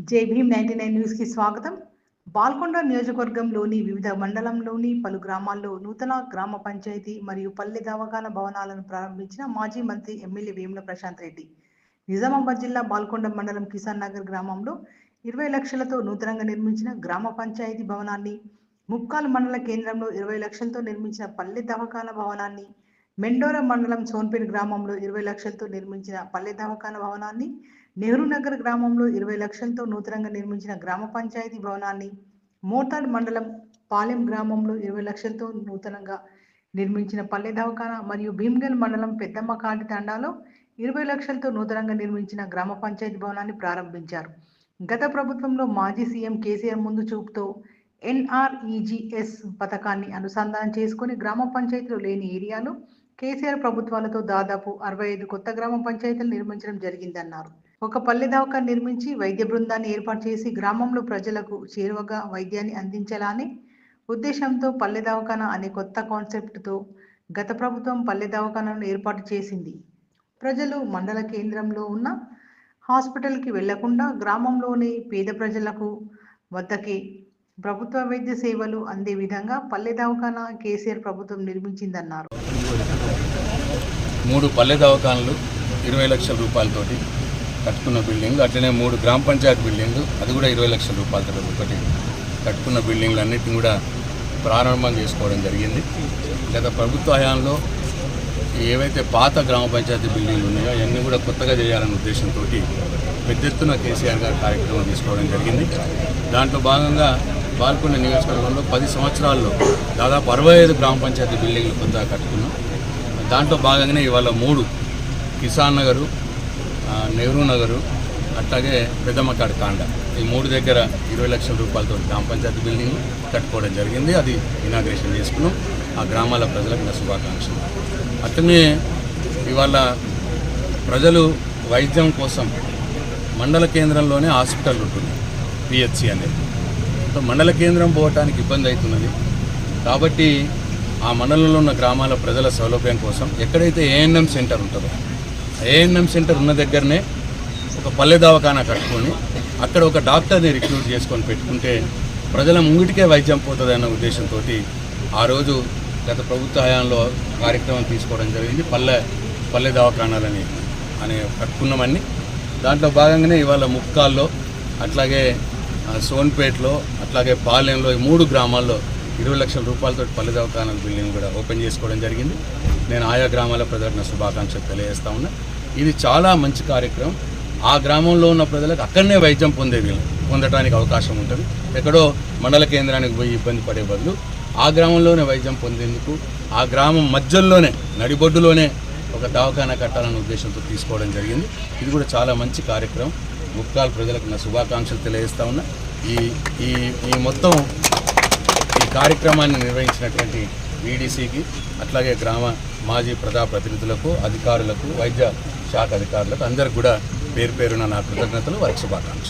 జై భీమ్ 99 న్యూస్ కి స్వాగతం. బాల్కొండ నియోజకవర్గంలోని వివిధ మండలంలోని పలు గ్రామాల్లో నూతన గ్రామ పంచాయతీ మరియు పల్లె దవాఖానా భవనాలను ప్రారంభించిన మాజీ మంత్రి ఎమ్మెల్యే వేముల ప్రశాంత్ రెడ్డి. నిజామాబాద్ జిల్లా బాల్కొండ మండలం కిసాన్ నగర్ గ్రామంలో 20 లక్షలతో నూతనంగా నిర్మించిన గ్రామ పంచాయతీ భవనాన్ని, ముప్కాల్ మండల కేంద్రంలో 20 లక్షలతో నిర్మించిన పల్లె దవాఖానా భవనాన్ని, మెండోర మండలం సోన్పేట్ గ్రామంలో 20 లక్షలతో నిర్మించిన పల్లె దవాఖానా భవనాన్ని, నెహ్రూ నగర్ గ్రామంలో 20 లక్షలతో నూతనంగా నిర్మించిన గ్రామ పంచాయతీ భవనాన్ని, మోతాడ్ మండలం పాలెం గ్రామంలో 20 లక్షలతో నూతనంగా నిర్మించిన పల్లె దవాఖానా మరియు భీమ్గల్ మండలం పెద్దమ్మ కాటి తండాలో 20 లక్షలతో నూతనంగా నిర్మించిన గ్రామ పంచాయతీ భవనాన్ని ప్రారంభించారు. గత ప్రభుత్వంలో మాజీ సీఎం కేసీఆర్ ముందు చూపుతో NREGS పథకాన్ని అనుసంధానం చేసుకుని గ్రామ పంచాయతీలు లేని ఏరియాలో కేసీఆర్ ప్రభుత్వాలతో దాదాపు 65 కొత్త గ్రామ పంచాయతీలు నిర్మించడం జరిగిందన్నారు. ఒక పల్లె దవాఖానా నిర్మించి వైద్య బృందాన్ని ఏర్పాటు చేసి గ్రామంలో ప్రజలకు చేరువగా వైద్యాన్ని అందించాలని ఉద్దేశంతో పల్లె దవాఖానా అనే కొత్త కాన్సెప్ట్తో గత ప్రభుత్వం పల్లె దవాఖానాను ఏర్పాటు చేసింది. ప్రజలు మండల కేంద్రంలో ఉన్న హాస్పిటల్కి వెళ్లకుండా గ్రామంలోని పేద ప్రజలకు వద్దకే ప్రభుత్వ వైద్య సేవలు అందే విధంగా పల్లె దవాఖానా కేసీఆర్ ప్రభుత్వం నిర్మించిందన్నారు. 3 పల్లె దవాఖానాలు 20 లక్షల రూపాయలతోటి కట్టుకున్న బిల్డింగ్, అట్లనే 3 గ్రామ పంచాయతీ బిల్డింగ్, అది కూడా 20 లక్షల రూపాయలతో ఒకటి కట్టుకున్న బిల్డింగ్లు అన్నిటిని కూడా ప్రారంభం చేసుకోవడం జరిగింది. గత ప్రభుత్వ హయాంలో ఏవైతే పాత గ్రామ పంచాయతీ బిల్డింగ్లు ఉన్నాయో అవన్నీ కూడా కొత్తగా చేయాలనే ఉద్దేశంతో పెద్ద ఎత్తున కేసీఆర్ గారు కార్యక్రమం తీసుకోవడం జరిగింది. దాంట్లో భాగంగా బాల్కొండ నియోజకవర్గంలో 10 సంవత్సరాల్లో దాదాపు 65 గ్రామ పంచాయతీ బిల్డింగ్లు కొత్తగా కట్టుకున్నాం. దాంట్లో భాగంగానే ఇవాళ 3 కిసాన్ నగరు, నెహ్రూ నగరు, అట్లాగే పెద్దమ్మకాడి తాండా, ఈ 3 దగ్గర 20 లక్షల రూపాయలతో గ్రామ పంచాయతీ బిల్డింగ్ కట్టుకోవడం జరిగింది. అది ఇనాగ్రేషన్ చేసుకున్నాం. ఆ గ్రామాల ప్రజలకు నా శుభాకాంక్షలు. అట్లనే ఇవాళ ప్రజలు వైద్యం కోసం మండల కేంద్రంలోనే హాస్పిటల్ ఉంటుంది, PHC అనేది. మండల కేంద్రం పోవటానికి ఇబ్బంది అవుతున్నది కాబట్టి ఆ మండలంలో ఉన్న గ్రామాల ప్రజల సౌలభ్యం కోసం ఎక్కడైతే ANM సెంటర్ ఉంటుందో ANM సెంటర్ ఉన్న దగ్గరనే ఒక పల్లె దవాఖానా కట్టుకొని అక్కడ ఒక డాక్టర్ని రిక్రూట్ చేసుకొని పెట్టుకుంటే ప్రజల ముంగిటికే వైద్యం పోతుంది అన్న ఉద్దేశంతో ఆ రోజు గత ప్రభుత్వ హయాంలో కార్యక్రమం తీసుకోవడం జరిగింది. పల్లె దవాఖానాలని కట్టుకున్నామని. దాంట్లో భాగంగానే ఇవాళ ముప్కాల్లో, అట్లాగే సోన్పేట్లో, అట్లాగే పాలెంలో, ఈ 3 గ్రామాల్లో 20 లక్షల రూపాయలతో పల్లె దవాఖానాల బిల్డింగ్ కూడా ఓపెన్ చేసుకోవడం జరిగింది. నేను ఆయా గ్రామాల ప్రజలకు నా శుభాకాంక్షలు తెలియజేస్తా ఉన్నా. ఇది చాలా మంచి కార్యక్రమం. ఆ గ్రామంలో ఉన్న ప్రజలకు అక్కడనే వైద్యం పొందడానికి అవకాశం ఉంటుంది. ఎక్కడో మండల కేంద్రానికి పోయి ఇబ్బంది పడే బదులు ఆ గ్రామంలోనే వైద్యం పొందేందుకు ఆ గ్రామం మధ్యలోనే నడిబొడ్డులోనే ఒక దవాఖానా కట్టాలనే ఉద్దేశంతో తీసుకోవడం జరిగింది. ఇది కూడా చాలా మంచి కార్యక్రమం. ముప్కాల్ ప్రజలకు నా శుభాకాంక్షలు తెలియజేస్తా ఉన్నా. ఈ మొత్తం ఈ కార్యక్రమాన్ని నిర్వహించినటువంటి VDCకి, అట్లాగే గ్రామ మాజీ ప్రజాప్రతినిధులకు, అధికారులకు, వైద్య శాఖ అధికారులకు అందరికి కూడా పేరున నా కృతజ్ఞతలు, వారికి శుభాకాంక్షలు.